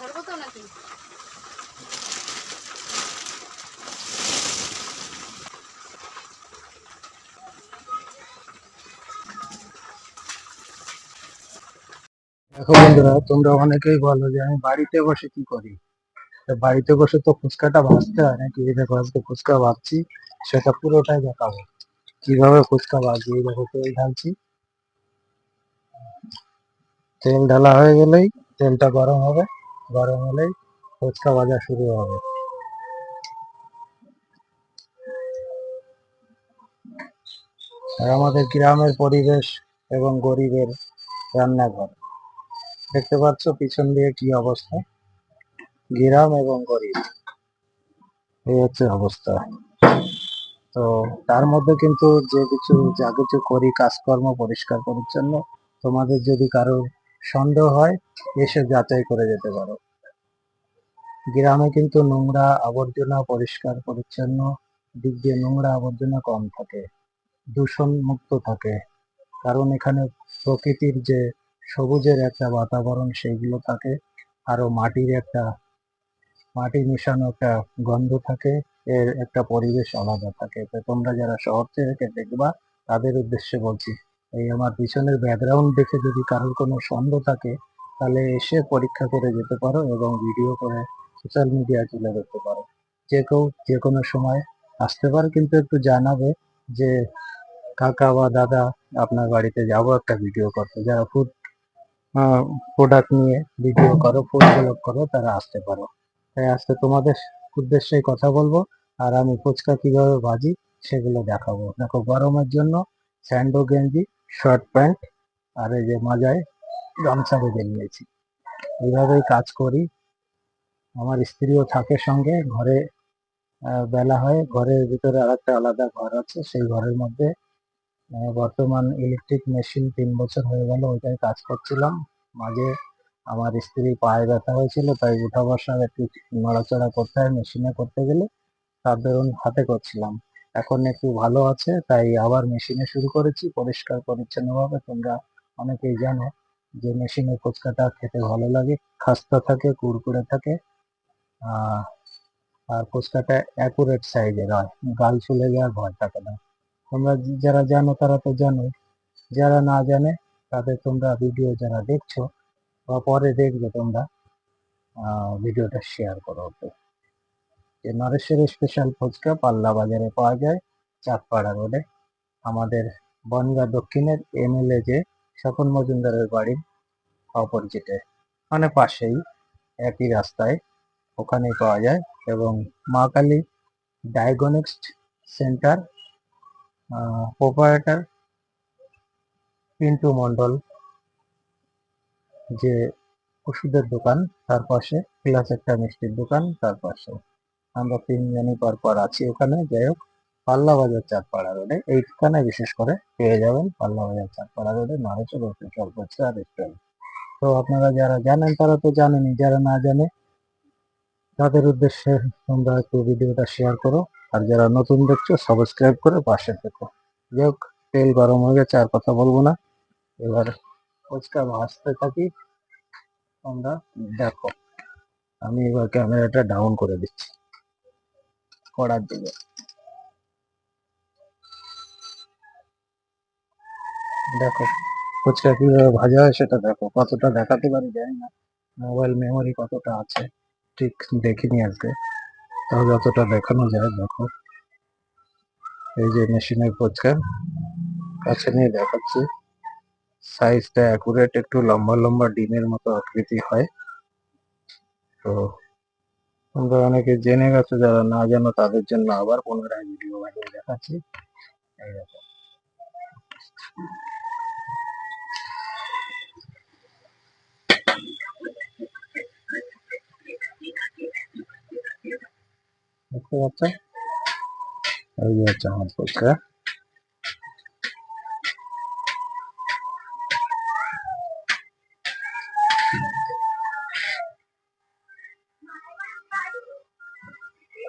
ধরবো তো নাকি? দেখো বন্ধুরা, তোমরা অনেকেই বলো যে আমি বাড়িতে বসে কি করি। তো বাড়িতে বসে তো ফুচকাটা ভাজতে হয় নাকি? এই দেখো, আজকে ফুচকা ভাজছি, সেটা পুরোটাই দেখাবো কিভাবে ফুচকা ভাজি। এই দেখো, তেল ঢালছি। তেল ঢালা হয়ে গেলেই তেলটা গরম হবে, গরম হলেই ফুচকা ভাজা শুরু হবে। আর আমাদের গ্রামের পরিবেশ এবং গরিবের রান্নাঘর, দেখতে পাচ্ছ পিছন দিয়ে কি অবস্থা। গ্রাম এবং গরিব, এই হচ্ছে অবস্থা। তো তার মধ্যে কিন্তু যা কিছু করি কাজকর্ম পরিষ্কার পরিচ্ছন্ন, তোমাদের যদি কারোর সন্দেহ হয় এসে যাচাই করে যেতে পারো। গ্রামে কিন্তু নোংরা আবর্জনা পরিষ্কার পরিচ্ছন্ন দিক দিয়ে নোংরা আবর্জনা কম থাকে, দূষণ মুক্ত থাকে। কারণ এখানে প্রকৃতির যে সবুজের একটা বাতাবরণ সেইগুলো থাকে, আরো মাটি মিশানো একটা গন্ধ থাকে, এর একটা পরিবেশ আলাদা থাকে। তো তোমরা যারা শহর থেকে দেখবা তাদের উদ্দেশ্যে বলছি, এই আমার পিছনের ব্যাকগ্রাউন্ড দেখে যদি কারোর কোনো সন্দেহ থাকে তাহলে এসে পরীক্ষা করে যেতে পারো এবং ভিডিও করে সোশ্যাল মিডিয়ায় তুলে ধরতে পারো। যে কেউ যে কোনো সময় আসতে পারে, কিন্তু একটু জানাবে যে কাকা বা দাদা আপনার বাড়িতে যাবো একটা ভিডিও করতে। যারা ফুড প্রোডাক্ট নিয়ে ভিডিও করো, ফুড ব্লগ করো, তারা আসতে পারো। তাই আজকে তোমাদের উদ্দেশ্যে কথা বলবো, আর আমি ফুচকা কিভাবে ভাজি সেগুলো দেখাবো। দেখো, গরমের জন্য স্যান্ডো গেঞ্জি, শর্ট প্যান্ট আর এই যে মাজায় গামছা বেঁধে নিয়েছি। এইভাবেই কাজ করি। আমার স্ত্রীও থাকে সঙ্গে ঘরে। বেলা হয়, ঘরের ভিতরে আর একটা আলাদা ঘর আছে, সেই ঘরের মধ্যে বর্তমান ইলেকট্রিক মেশিন 3 বছর হয়ে গেল, ওইটাই কাজ করছিলাম। মাঝে আমার স্ত্রী পায়ে ব্যথা হয়েছিল, তাই উঠা বসা একটু নড়াচড়া করতে হয় মেশিনে করতে গেলে, তার দরুন হাতে করছিলাম। এখন একটু ভালো আছে, তাই আবার মেশিনে শুরু করেছি পরিষ্কার পরিচ্ছন্ন ভাবে। তোমরা অনেকেই জানো যে মেশিনের ফুচকাটা খেতে ভালো লাগে, খাস্তা থাকে, কুড়কুড়ে থাকে, আহ আর ফুচকাটা অ্যাকুরেট সাইজের হয়, গাল ফুলে যাওয়ার ভয় থাকে না। তোমরা যারা জানো তারা তো জানো, যারা না জানে তাদের তোমরা ভিডিও যারা দেখছো বা পরে দেখবে তোমরা, ভিডিওটা শেয়ার করো ওকে। যে নরেশ্বরের স্পেশাল ফুচকা পাল্লা বাজারে পাওয়া যায়, চাঁদপাড়া রোডে। আমাদের বনগাঁ দক্ষিণের এমএলএ যে স্বপন মজুমদারের বাড়ির অপোজিটে, মানে পাশেই, একই রাস্তায়, ওখানেই পাওয়া যায়। এবং Maa Kali diagnostic centre, proprietor Pintu Mondal যে ওষুধের দোকান, তার পাশে প্লাস একটা মিষ্টির দোকান, তার পাশে আমরা তিনজনই পর আছি ওখানে। যাই হোক, পাল্লা বাজার চাঁদপাড়া রোডে এই ঠিকানায় বিশেষ করে পেয়ে যাবেন, পাল্লা বাজার চাঁদপাড়া রোডে নরেশ্বর স্পেশাল ফুচকা রেস্টুরেন্ট। তো আপনারা যারা জানেন তারা তো জানেনই, যারা না জানে তাদের উদ্দেশ্যে তোমরা একটু ভিডিওটা শেয়ার করো। আর যারা নতুন দেখছো সাবস্ক্রাইব করে পাশে থেকো। যাই হোক, তেল গরম হয়ে গেছে, আর কথা বলবো না। এবার ফুচকা ভাজতে থাকি, তোমরা দেখো। আমি এবার ক্যামেরাটা ডাউন করে দিচ্ছি কড়ার দিকে। দেখো ফুচকা কিভাবে ভাজা হয় সেটা দেখো। কতটা দেখাতে পারি জানি না, মোবাইল মেমোরি কতটা আছে ঠিক দেখিনি আজকে, তাও যতটা দেখানো যায় দেখো। এই যে মেশিনের ফুচকা, কাছে নিয়ে দেখাচ্ছি। সাইজটা অ্যাকুরেট, একটু লম্বা লম্বা ডিমের মতো আকৃতি হয়। তো তোমরা অনেকে জেনে গেছো, যারা না জানো তাদের জন্য আবার পুনরায় ভিডিও বানিয়ে দেখাচ্ছি। এই দেখো, দেখতে পাচ্ছ? এই যে হচ্ছে আমার ফুচকা।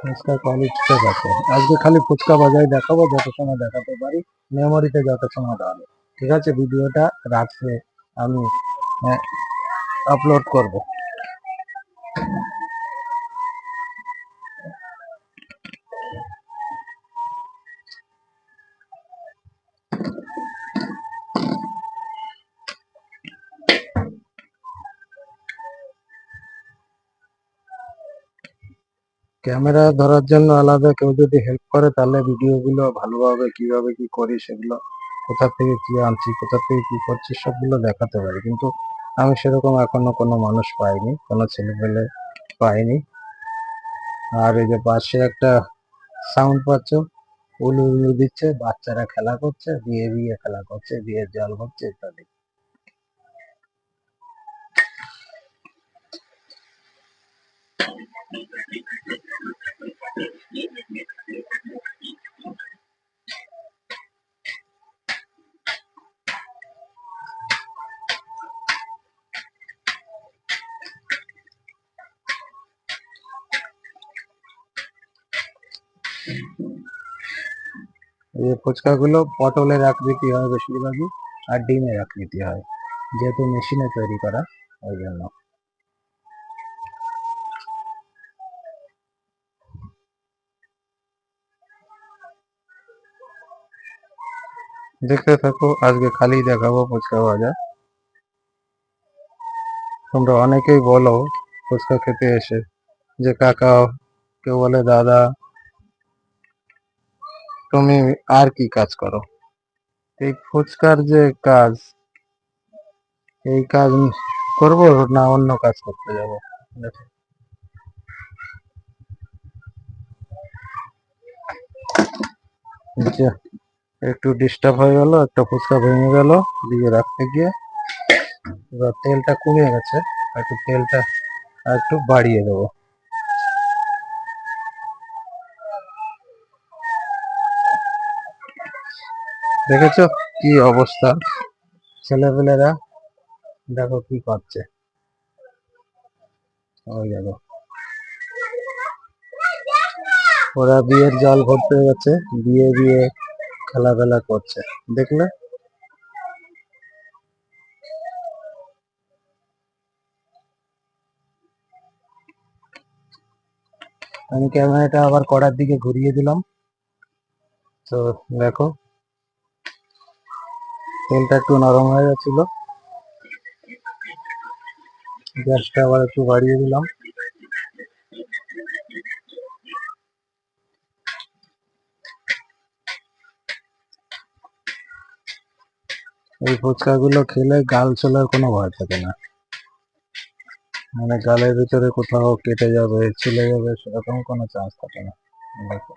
ফুচকা কোয়ালিটিটা দেখো। আজকে খালি ফুচকা বাজারে দেখাবো, যত সময় দেখাতে পারি, মেমোরিতে যত সময় দাঁড়াবে। ঠিক আছে, ভিডিওটা রাত্রে আমি আপলোড করব। ক্যামেরা ধরার জন্য আলাদা কেউ যদি হেল্প করে তাহলে ভিডিও গুলো ভালোভাবে কিভাবে কি করি সেগুলো, কোথা থেকে কি আনছি, কোথা থেকে কি করছি সবগুলো দেখাতে পারি, কিন্তু আমি সেরকম এখনো কোনো মানুষ পাইনি, কোনো ছেলেপেলে পাইনি। আর এই যে পাশে একটা সাউন্ড পাচ্ছ, উলু উলু দিচ্ছে, বাচ্চারা খেলা করছে, বিয়ে বিয়ে খেলা করছে, বিয়ের জল হচ্ছে ইত্যাদি। এই ফুচকা গুলো পটলের আকৃতি হয় বেশিরভাগই, আর ডিমের আকৃতি হয়, যেহেতু মেশিনে তৈরি করা ওই জন্য। দেখতে থাকো, আজকে খালি দেখাবো ফুচকা ভাজা। তোমরা অনেকেই বলো ফুচকা খেতে এসে যে কাকা, কেউ বলে দাদা, তুমি আর কি কাজ করো? এই ফুচকার যে কাজ, এই কাজ করব না অন্য কাজ করতে যাব? দেখো, যে একটু ডিস্টার্ব হয়ে গেল, একটা ফুচকা ভেঙে গেল দিয়ে রাখতে গিয়ে। এবার তেলটা কমে গেছে, একটু তেলটা আর একটু বাড়িয়ে দেবো। দেখেছো কি অবস্থা, ছেলেপেলেরা দেখো কি করছে, ওই দেখো ওরা বিয়ের জল ভরতে গেছে, বিয়ে বিয়ে খেলাধুলা করছে, দেখলে? আমি ক্যামেরাটা আবার কড়ার দিকে ঘুরিয়ে দিলাম, তো দেখো তেলটা একটু নরম হয়ে গেছিল, গ্যাসটা আবার একটু বাড়িয়ে দিলাম। এই ফুচকাগুলো খেলে গাল চলার কোনো ভয় থাকে না, মানে গালের ভিতরে কোথাও কেটে যাবে, ছিলে যাবে, সেরকম কোনো চান্স থাকে না। দেখো,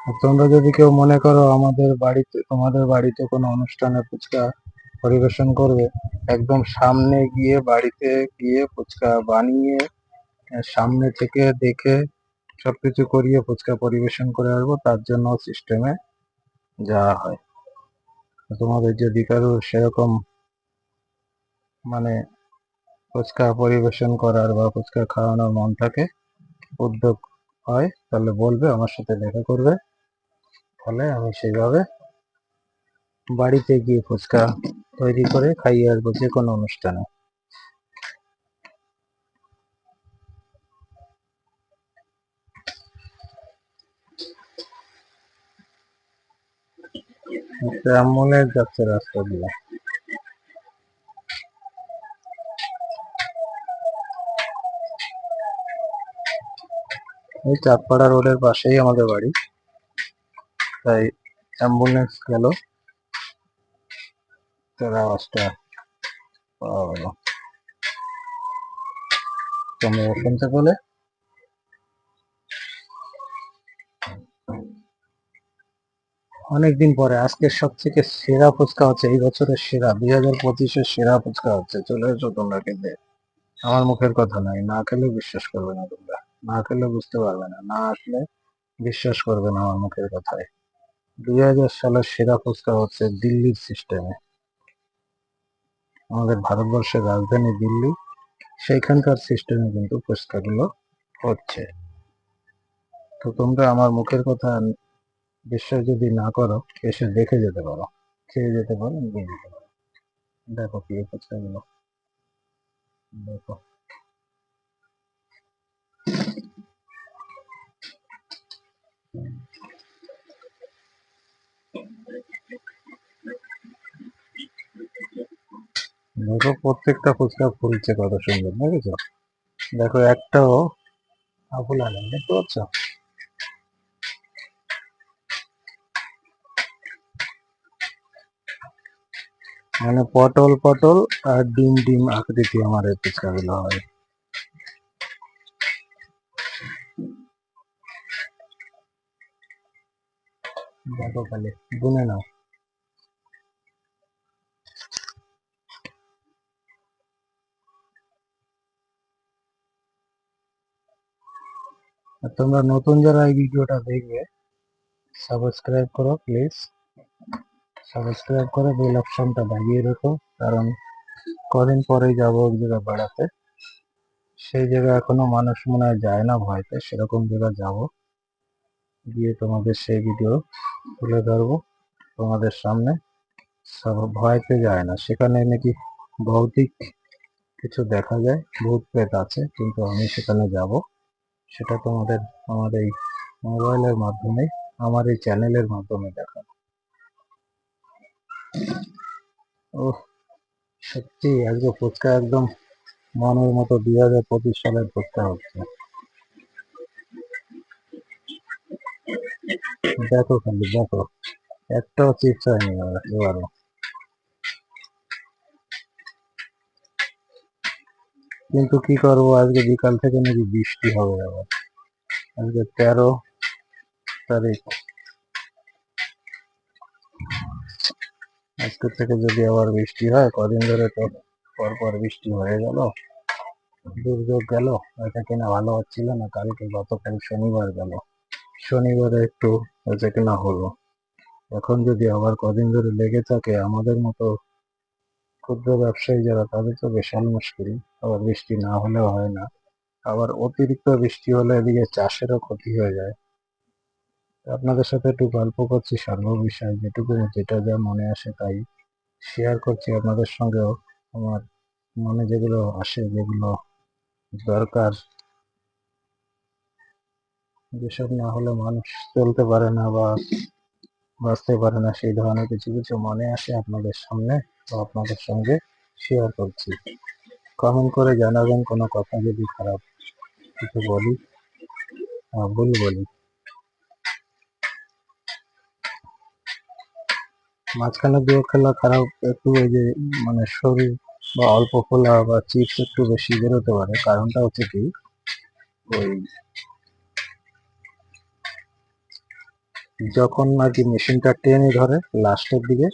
আর তোমরা যদি কেউ মনে করো আমাদের বাড়িতে, তোমাদের বাড়িতে কোনো অনুষ্ঠানে ফুচকা পরিবেশন করবে, একদম সামনে গিয়ে, বাড়িতে গিয়ে ফুচকা বানিয়ে সামনে থেকে দেখে সবকিছু করিয়ে ফুচকা পরিবেশন করে আসবো, তার জন্য সিস্টেমে যাওয়া হয়। তোমাদের যদি কারো সেরকম মানে ফুচকা পরিবেশন করার বা ফুচকা খাওয়ানোর মন থাকে, উদ্যোগ হয়, তাহলে বলবে, আমার সাথে দেখা করবে, তাহলে আমি সেইভাবে বাড়িতে গিয়ে ফুচকা তৈরি করে খাইয়ে আসবো যে কোনো অনুষ্ঠানে। অ্যাম্বুলেন্স যাচ্ছে রাস্তা দিয়ে, এই চাঁদপাড়া রোডের পাশেই আমাদের বাড়ি, তাই অ্যাম্বুলেন্স গেল, তার আওয়াজটা পাওয়া গেল। তোমরা শুনতে পেলে? অনেকদিন পরে আজকের সব থেকে সেরা ফুচকা হচ্ছে, এই বছরের সেরা, 2025-এর সেরা ফুচকা হচ্ছে, চলে এসো তোমরা খেতে। আমার মুখের কথা নয়, না খেলে বিশ্বাস করবে না তোমরা, না খেলে বুঝতে পারবে না, না আসলে বিশ্বাস করবে না আমার মুখের কথায়। 2000 সালের সেরা ফুচকা হচ্ছে দিল্লির সিস্টেমে, আমাদের ভারতবর্ষের রাজধানী দিল্লি, সেইখানকার সিস্টেমে কিন্তু ফুচকাগুলো হচ্ছে। তো তোমরা আমার মুখের কথা বিশ্বাস যদি না করো, এসে দেখে যেতে পারো, খেয়ে যেতে পারো, নিয়ে যেতে পারো। দেখো কি এই ফুচকাগুলো, দেখো। দেখো প্রত্যেকটা ফুচকা ফুলছে কত সুন্দর, দেখেছো? দেখো একটাও আফুলা নেই, দেখতে পাচ্ছ? মানে পটল পটল আর ডিম ডিম আকৃতি আমার এই ফুচকা গুলো হয়। দেখো খালি গুনে নাও। আর তোমরা নতুন যারা এই ভিডিওটা দেখবে, সাবস্ক্রাইব করো প্লিজ। সাবস্ক্রাইব করে বেল অপশনটা দাবিয়ে রেখো, কারণ কদিন পরেই যাবো এক জায়গায় বেড়াতে। সেই জায়গায় এখনো মানুষ মনে হয় যায় না ভয়তে, সেরকম জায়গায় যাবো, গিয়ে তোমাদের সেই ভিডিও তুলে ধরবো তোমাদের সামনে। সব ভয়তে যায় না, সেখানে নাকি ভৌতিক কিছু দেখা যায়, ভূত প্রেত আছে, কিন্তু আমি সেখানে যাব, সেটা তোমাদের আমার এই মোবাইলের মাধ্যমে, আমার এই চ্যানেলের মাধ্যমে দেখাবো। ও সত্যি আজকে ফুচকা একদম মনের মতো 2025 সালের ফুচকা হচ্ছে। দেখো খালি দেখো, একটাও চিপস হয়নি এবারও। কিন্তু কি করবো, আজকে বিকাল থেকে নাকি বৃষ্টি হবে আবার। আজকে 13 তারিখ, আজকে থেকে যদি আবার বৃষ্টি হয়, কদিন ধরে তো পর পর বৃষ্টি হয়ে গেল, দুর্যোগ গেল, এটা কিনা ভালো হচ্ছিল না। কালকে গতকাল শনিবার গেল, শনিবারে একটু হয়েছে কিনা হলো। এখন যদি আবার কদিন ধরে লেগে থাকে, আমাদের মতো ক্ষুদ্র ব্যবসায়ী যারা, তাদের তো বিশাল মুশকিল। আবার বৃষ্টি না হলেও হয় না, আবার অতিরিক্ত বৃষ্টি হলে এদিকে চাষেরও ক্ষতি হয়ে যায়। আপনাদের সাথে একটু গল্প করছি সর্ব বিষয়, যেটুকু যেটা যা মনে আসে তাই শেয়ার করছি আপনাদের সঙ্গেও। আমার মনে যেগুলো আসে, যেগুলো দরকার, যেসব না হলে মানুষ চলতে পারে না বা বাঁচতে পারে না, সেই ধরনের কিছু কিছু মনে আসে আপনাদের সামনে, তো আপনাদের সঙ্গে শেয়ার করছি। কমেন্ট করে জানাবেন কোনো কথা যদি খারাপ কিছু বলি, ভুল বলি। মাঝখানে দু খেলা খারাপ একটু, ওই যে মানে শরীর বা অল্প ফোলা বা চিপস একটু বেশি বেরোতে পারে। কারণটা হচ্ছে কি, ওই যখন আর কি মেশিনটা টেনে ধরে লাস্টের দিকে,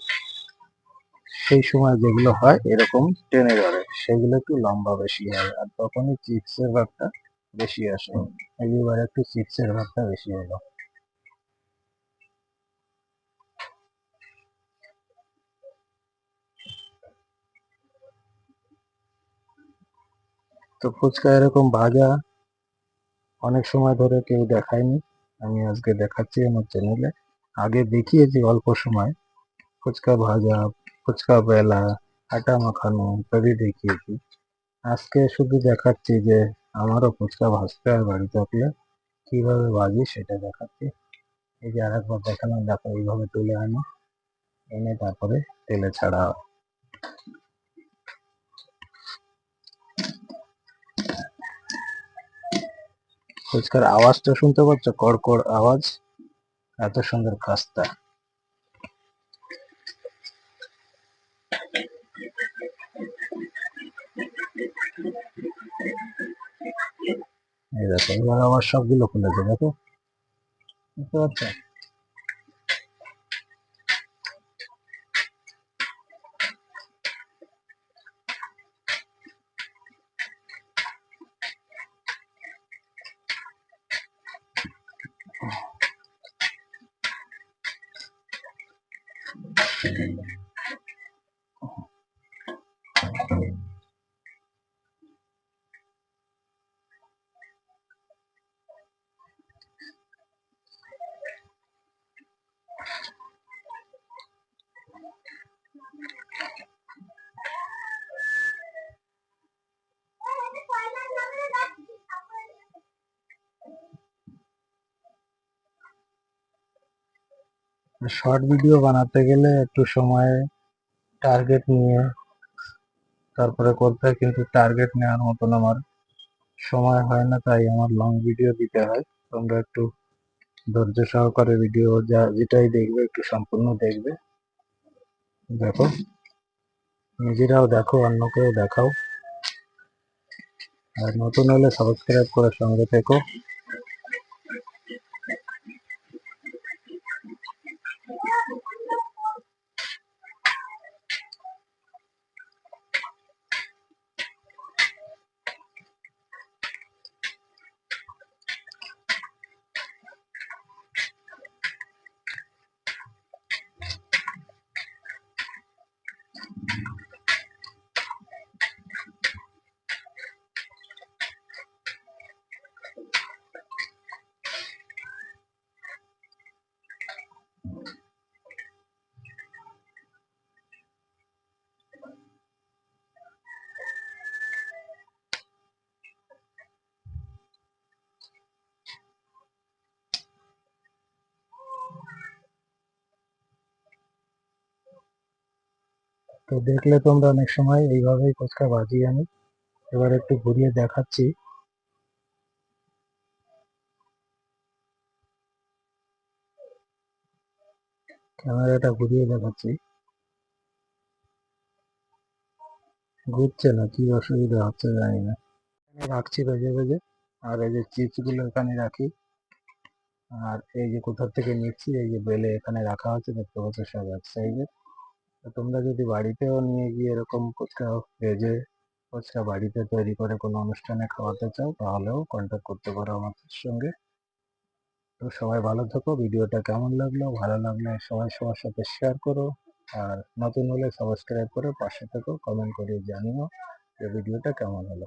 সেই সময় যেগুলো হয় এরকম টেনে ধরে, সেগুলো একটু লম্বা বেশি হয়, আর তখনই চিপসের ভাগটা বেশি আসে। এইবার একটু চিপসের ভাগটা বেশি হলো। তো ফুচকা এরকম ভাজা অনেক সময় ধরে কেউ দেখায়নি, আমি আজকে দেখাচ্ছি আমার চ্যানেলে। আগে দেখিয়েছি অল্প সময় ফুচকা ভাজা, ফুচকা বেলা, আটা মাখানো ইত্যাদি দেখিয়েছি। আজকে শুধু দেখাচ্ছি যে আমারও ফুচকা ভাজতে হয় বাড়ি থাকলে, কিভাবে ভাজি সেটা দেখাচ্ছি। এই যে আরেকবার দেখালাম, দেখো এইভাবে তুলে আনো, এনে তারপরে তেলে ছাড়া হয়। ফুচকার আওয়াজটা শুনতে পাচ্ছ? কড়কড় আওয়াজ, এত সুন্দর কাস্তা। এই দেখো এবার আবার সবগুলো খুলেছে, দেখো, বুঝতে পারছো? শর্ট ভিডিও বানাতে গেলে একটু সময় টার্গেট নিয়ে তারপরে করতে হয়, কিন্তু টার্গেট নেওয়ার মতন আমার সময় হয় না, তাই আমার লং ভিডিও দিতে হয়। তোমরা একটু ধৈর্য সহকারে ভিডিও যেটাই দেখবে একটু সম্পূর্ণ দেখবে, দেখো, নিজেরাও দেখো, অন্যকেও দেখাও। আর নতুন হলে সাবস্ক্রাইব করে সঙ্গে থেকো। তো দেখলে তোমরা অনেক সময় এইভাবেই ফুচকা ভাজি আমি। এবার একটু ঘুরিয়ে দেখাচ্ছি, ক্যামেরাটা ঘুরিয়ে দেখাচ্ছি। ঘুরছে না, কি অসুবিধা হচ্ছে জানি না। এখানে রাখছি ভেজে ভেজে, আর এই যে চিপস গুলো এখানে রাখি, আর এই যে কোথা থেকে নিচ্ছি এই যে বেলে এখানে রাখা আছে, দেখতে পাচ্ছ সব এক সাইজে। তো তোমরা যদি বাড়িতেও নিয়ে গিয়ে এরকম ফুচকা ভেজে ফুচকা বাড়িতে তৈরি করে কোনো অনুষ্ঠানে খাওয়াতে চাও, তাহলেও কন্ট্যাক্ট করতে পারো আমাদের সঙ্গে। তো সবাই ভালো থেকো। ভিডিওটা কেমন লাগলো, ভালো লাগলে সবাই সবার সাথে শেয়ার করো। আর নতুন হলে সাবস্ক্রাইব করে পাশে থেকো, কমেন্ট করে জানিও যে ভিডিওটা কেমন হলো।